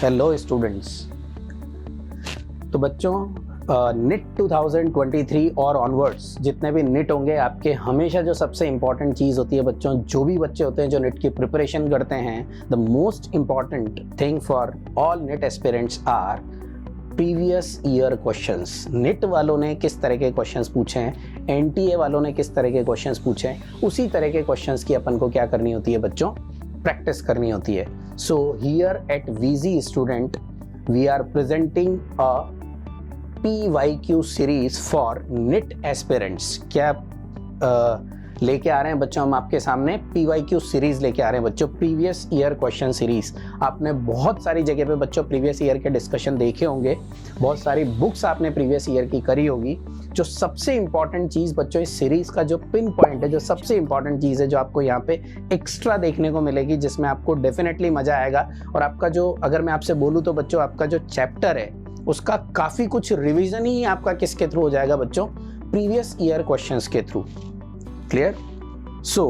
Hello students. तो बच्चों knit 2023 और ऑनवर्ड्स जितने भी निट होंगे आपके, हमेशा जो सबसे इंपॉर्टेंट चीज़ होती है बच्चों, जो भी बच्चे होते हैं जो निट की प्रिपरेशन करते हैं, the most important thing for all NEET aspirants are previous year questions. NEET वालों ने किस तरह के क्वेश्चंस पूछे हैं, एनटीए वालों ने किस तरह के क्वेश्चंस पूछे हैं, उसी तरह के क्वेश्चंस की अपन को क्या करनी होती है बच्चों, प्रैक्टिस करनी होती है। So here at VG student we are presenting a PYQ series for NEET aspirants. क्या लेके आ रहे हैं बच्चों हम आपके सामने PYQ सीरीज लेके आ रहे हैं बच्चों, प्रीवियस ईयर क्वेश्चन सीरीज। आपने बहुत सारी जगह पे बच्चों प्रीवियस ईयर के डिस्कशन देखे होंगे, बहुत सारी बुक्स आपने प्रीवियस ईयर की करी होगी। जो सबसे इंपॉर्टेंट चीज़ बच्चों इस सीरीज का जो पिन पॉइंट है, जो सबसे इंपॉर्टेंट चीज़ है जो आपको यहाँ पे एक्स्ट्रा देखने को मिलेगी, जिसमें आपको डेफिनेटली मजा आएगा। और आपका जो, अगर मैं आपसे बोलूँ तो बच्चों आपका जो चैप्टर है उसका काफ़ी कुछ रिवीजन ही आपका किसके थ्रू हो जाएगा बच्चों, प्रीवियस ईयर क्वेश्चंस के थ्रू। क्लियर? सो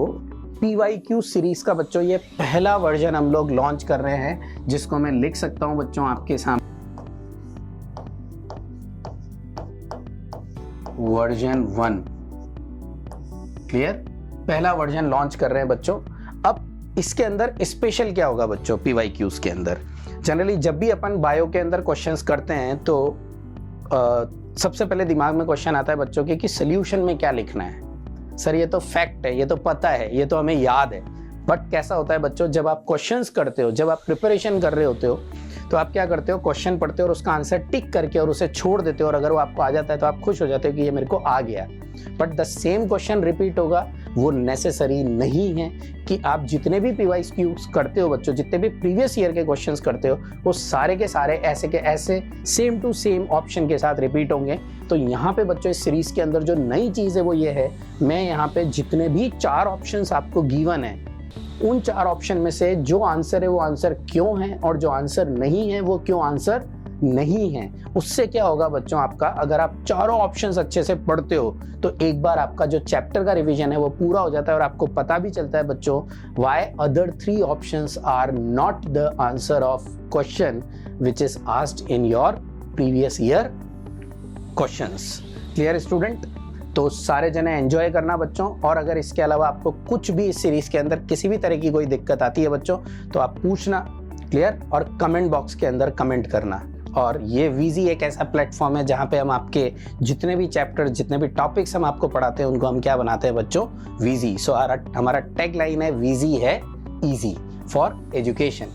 PYQ सीरीज का बच्चों ये पहला वर्जन हम लोग लॉन्च कर रहे हैं, जिसको मैं लिख सकता हूं बच्चों आपके सामने, वर्जन 1। क्लियर? पहला वर्जन लॉन्च कर रहे हैं बच्चों। अब इसके अंदर स्पेशल क्या होगा बच्चों, PYQs के अंदर जनरली जब भी अपन बायो के अंदर क्वेश्चंस करते हैं तो सबसे पहले दिमाग में क्वेश्चन आता है बच्चों के कि सोल्यूशन में क्या लिखना है। सर ये तो फैक्ट है, ये तो पता है, ये तो हमें याद है। बट कैसा होता है बच्चों, जब आप क्वेश्चंस करते हो, जब आप प्रिपरेशन कर रहे होते हो, तो आप क्या करते हो, क्वेश्चन पढ़ते हो और उसका आंसर टिक करके और उसे छोड़ देते हो, और अगर वो आपको आ जाता है तो आप खुश हो जाते हो कि ये मेरे को आ गया। But the same question repeat होगा, वो नेसेसरी नहीं है कि आप जितने भी PYQs करते हो बच्चों, जितने भी प्रीवियस ईयर के क्वेश्चंस करते हो, वो सारे के सारे ऐसे के ऐसे सेम टू सेम ऑप्शन के साथ रिपीट होंगे। तो यहाँ पे बच्चों इस सीरीज के अंदर जो नई चीज़ है वो ये है, मैं यहाँ पे जितने भी 4 ऑप्शंस आपको गिवन है, उन 4 ऑप्शन में से जो आंसर है वो आंसर क्यों है, और जो आंसर नहीं है वो क्यों आंसर नहीं है। उससे क्या होगा बच्चों, आपका अगर आप चारों ऑप्शंस अच्छे से पढ़ते हो तो एक बार आपका जो चैप्टर का रिवीजन है वो पूरा हो जाता है, और आपको पता भी चलता है बच्चों why other 3 options are not the answer of question which is asked in your previous year questions. Clear student? तो सारे जने एंजॉय करना बच्चों, और अगर इसके अलावा आपको कुछ भी इस सीरीज के अंदर किसी भी तरह की कोई दिक्कत आती है बच्चों तो आप पूछना। क्लियर? और कमेंट बॉक्स के अंदर कमेंट करना। और ये वीजी एक ऐसा प्लेटफॉर्म है जहाँ पे हम आपके जितने भी चैप्टर, जितने भी टॉपिक्स हम आपको पढ़ाते हैं, उनको हम क्या बनाते हैं बच्चों, वीजी। सो हमारा टैग लाइन है, वीजी है easy for education.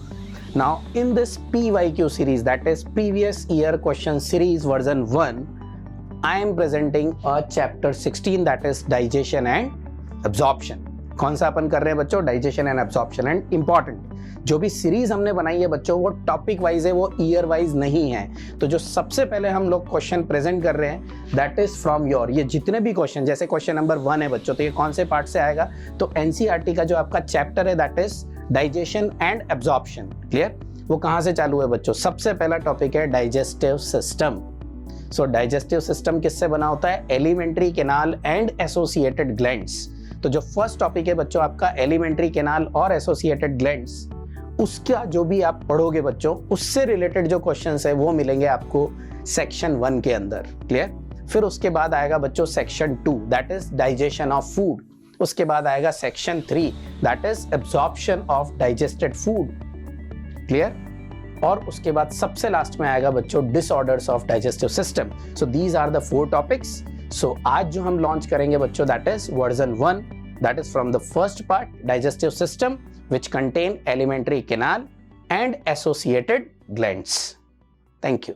Now in this PYQ series, that is previous year question series version 1, I am presenting a chapter 16 that is digestion and absorption। कौन सा अपन कर रहे हैं बच्चों, digestion and absorption. And important, जो भी series हमने बनाई है बच्चों वो टॉपिक वाइज है, वो ईयर वाइज नहीं है। तो जो सबसे पहले हम लोग क्वेश्चन प्रेजेंट कर रहे हैं दैट इज फ्रॉम योर, ये जितने भी क्वेश्चन, जैसे क्वेश्चन नंबर 1 है बच्चों, तो ये कौन से पार्ट से आएगा, तो NCERT का जो आपका चैप्टर है that is digestion and absorption. Clear? वो कहाँ से चालू है बच्चों, सबसे पहला टॉपिक है डाइजेस्टिव सिस्टम। सो डाइजेस्टिव सिस्टम किससे बना होता है, alimentary canal and associated glands. तो जो फर्स्ट टॉपिक है बच्चों आपका एलिमेंट्री कैनाल और एसोसिएटेड ग्लैंड्स, उसका जो भी आप पढ़ोगे बच्चों, उससे रिलेटेड जो क्वेश्चंस है वो मिलेंगे आपको सेक्शन 1 के अंदर। क्लियर? फिर उसके बाद आएगा बच्चों section 2 that is digestion of food. उसके बाद आएगा section 3 that is absorption of digested food. Clear? और उसके बाद सबसे लास्ट में आएगा बच्चों disorders of digestive system. So these are the 4 topics. So आज जो हम लॉन्च करेंगे बच्चों that is version 1, that is from the first part digestive system which contain elementary canal and associated glands. Thank you.